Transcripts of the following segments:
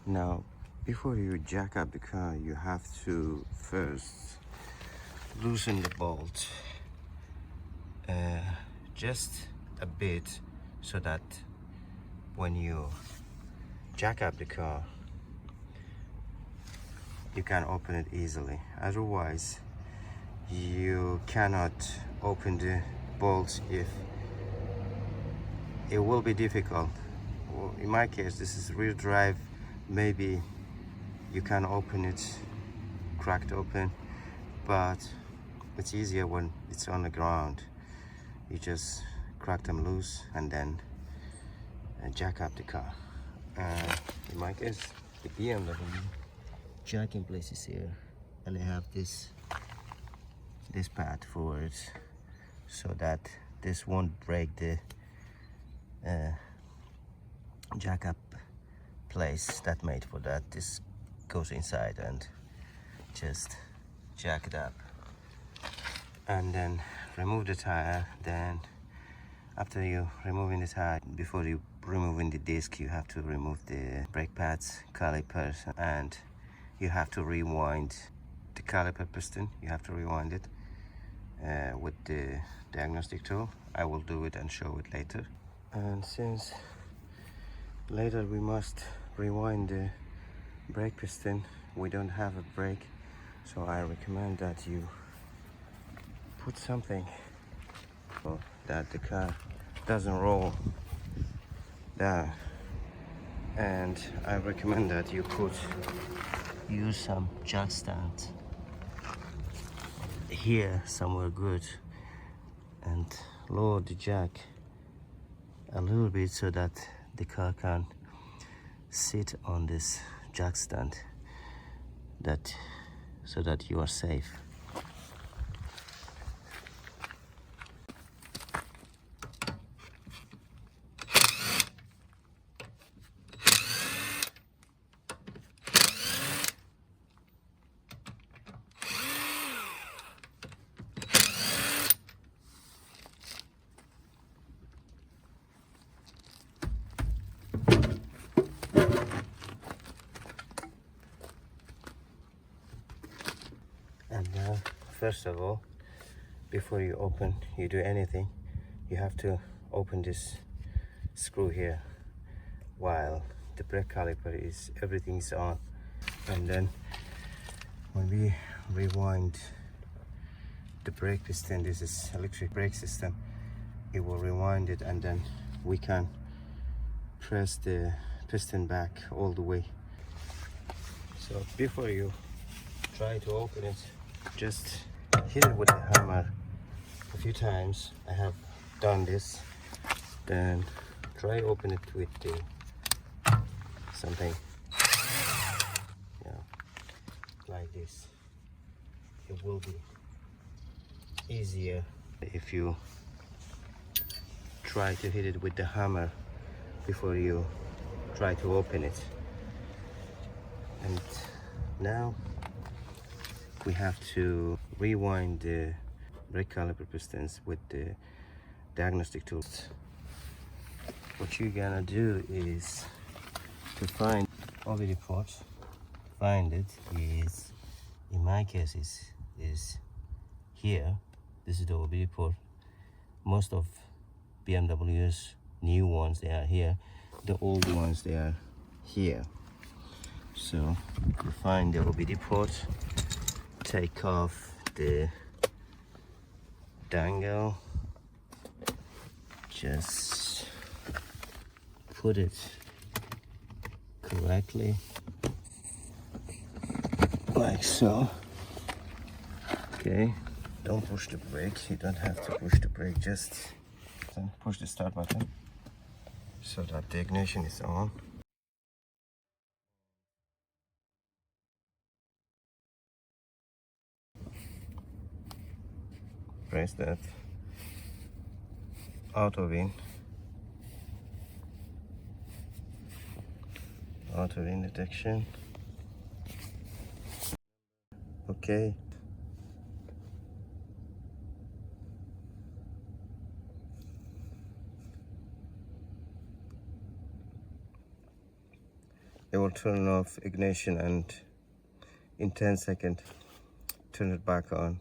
Now, before you jack up the car, you have to first loosen the bolt just a bit, so that when you jack up the car, you can open it easily. Otherwise, you cannot open the bolts. If it will be difficult. Well, in my case, this is rear drive. Maybe you can open it cracked open, but it's easier when it's on the ground. You just crack them loose and then jack up the car. In my case, the BMW jacking place is here, and I have this pad for it, so that this won't break the jack up place that made for that. This goes inside and just jack it up, and then remove the tire. Then after you removing the tire, before you removing the disc, you have to remove the brake pads, calipers, and you have to rewind the caliper piston. You have to rewind it with the diagnostic tool. I will do it and show it later. And since later we must rewind the brake piston, we don't have a brake, so I recommend that you put something so that the car doesn't roll down. And I recommend that you use some jack stand here somewhere good, and lower the jack a little bit so that the car can sit on this jack stand, so that you are safe. And now, first of all, before you do anything, you have to open this screw here while the brake caliper everything's on. And then when we rewind the brake piston, this is electric brake system, it will rewind it, and then we can press the piston back all the way. So before you try to open it, just hit it with a hammer a few times. I have done this. Then try open it with something, like this. It will be easier if you try to hit it with the hammer before you try to open it. And now we have to rewind the brake caliper pistons with the diagnostic tools. What you're gonna do is to find OBD port. Find it is, in my case, is here. This is the OBD port. Most of BMW's new ones, they are here. The old ones, they are here. So you find the OBD port, take off the dangle, just put it correctly like so. Okay, don't push the brake. You don't have to push the brake, just push the start button so that the ignition is on. Press that auto win detection. Okay, it will turn off ignition and in 10 seconds turn it back on.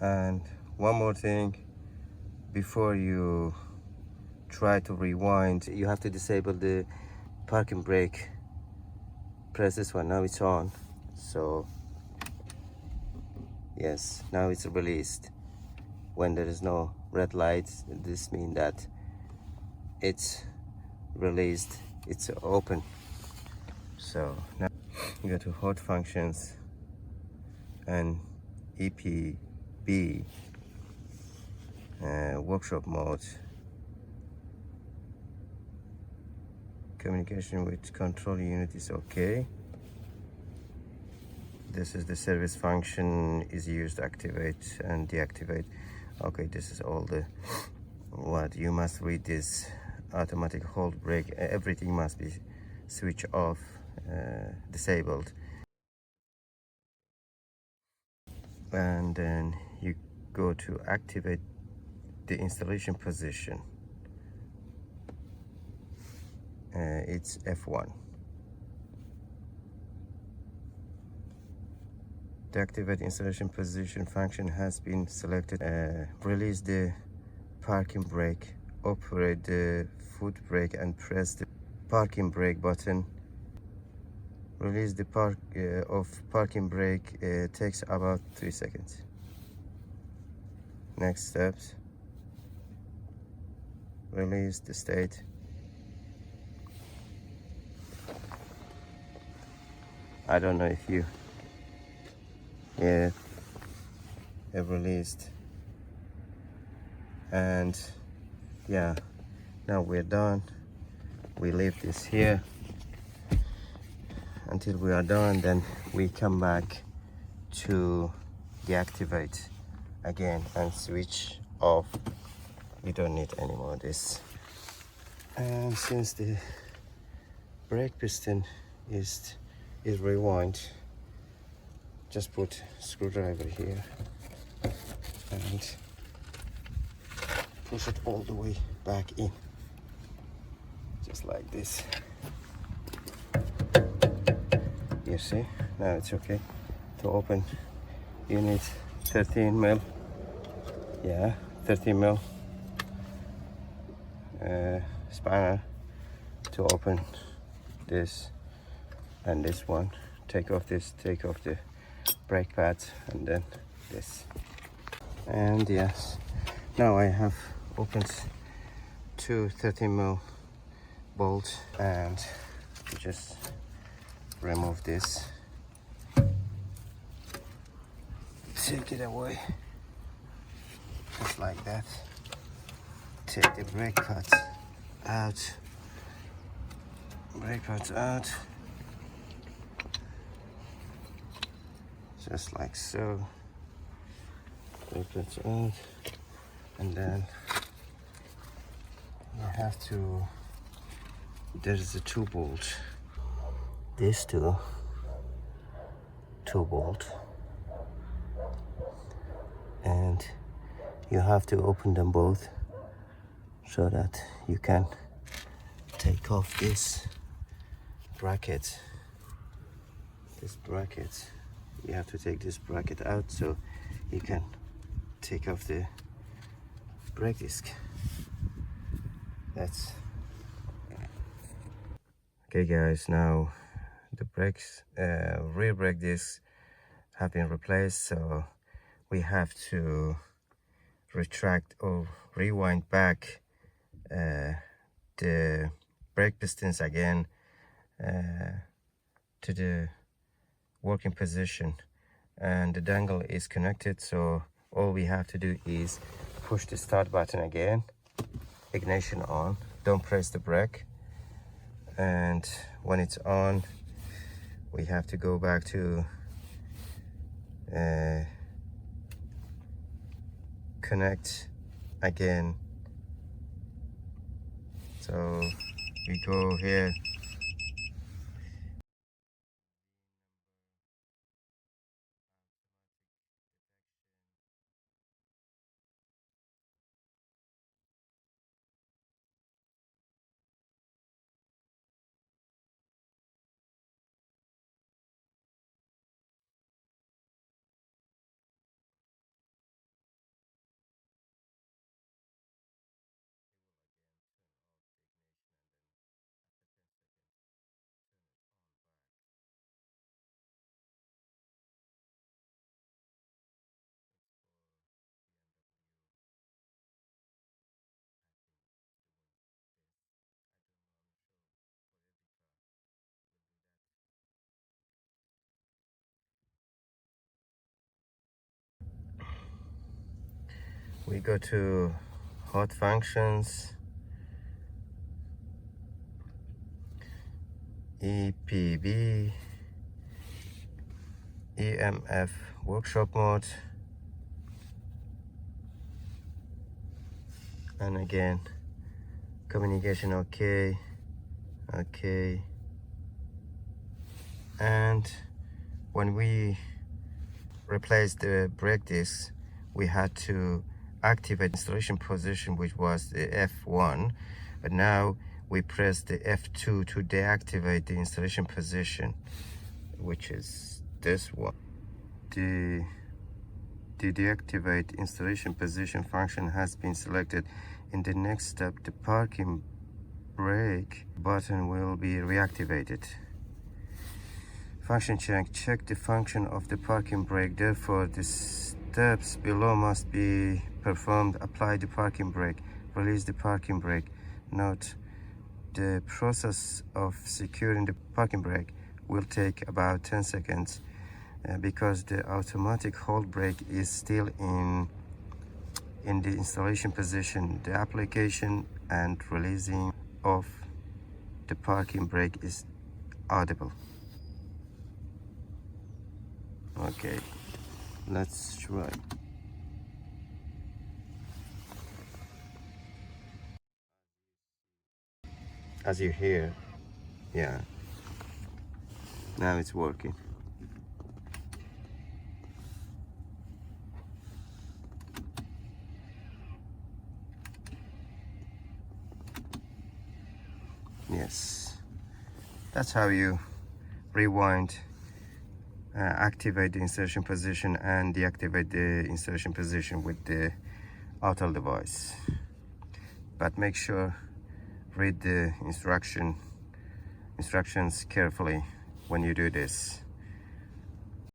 And one more thing, before you try to rewind, you have to disable the parking brake. Press this one. Now it's on, so yes, now it's released. When there is no red lights, this means that it's released, it's open. So now you go to hot functions and EPB, workshop mode, communication with control unit is okay. This is the service function is used to activate and deactivate. Okay, this is all the what you must read. This automatic hold brake, everything must be switched off, disabled. And then you go to activate the installation position. It's F1. The activate installation position function has been selected. Release the parking brake, operate the foot brake and press the parking brake button. Release the parking brake takes about 3 seconds. Next steps: release the state. I don't know if you have released. And yeah, now we're done. We leave this here until we are done, then we come back to deactivate again and switch off. We don't need any more of this. And since the brake piston is rewind, just put screwdriver here and push it all the way back in, just like this. You see, now it's okay to open. You need 13 mil, yeah, 13 mil spanner to open this and this one. Take off this, take off the brake pads, and then this. And yes, now I have opened two 13 mil bolts, and just remove this, take it away just like that. Take the brake pads out, just like so. Brake pads out, and then you have to, there's a 2 bolt, these two bolt, and you have to open them both so that you can take off this bracket. You have to take this bracket out so you can take off the brake disc. That's okay, guys. Now the brakes, rear brake discs have been replaced, so we have to retract or rewind back the brake pistons again to the working position, and the dangle is connected, so all we have to do is push the start button again, ignition on, don't press the brake, and when it's on we have to go back to connect again. So we go here. We go to hot functions, EPB, EMF workshop mode, and again communication okay, okay. And when we replace the brake disc, we had to activate installation position, which was the F1, but now we press the F2 to deactivate the installation position, which is this one. The deactivate installation position function has been selected. In the next step, the parking brake button will be reactivated. Function check the function of the parking brake. Therefore, the steps below must be performed. Apply the parking brake, release the parking brake. Note, the process of securing the parking brake will take about 10 seconds because the automatic hold brake is still in the installation position. The application and releasing of the parking brake is audible. Okay, let's try. As you hear, yeah, now it's working. Yes, that's how you rewind, activate the insertion position and deactivate the insertion position with the Autel device. But make sure read the instructions carefully when you do this.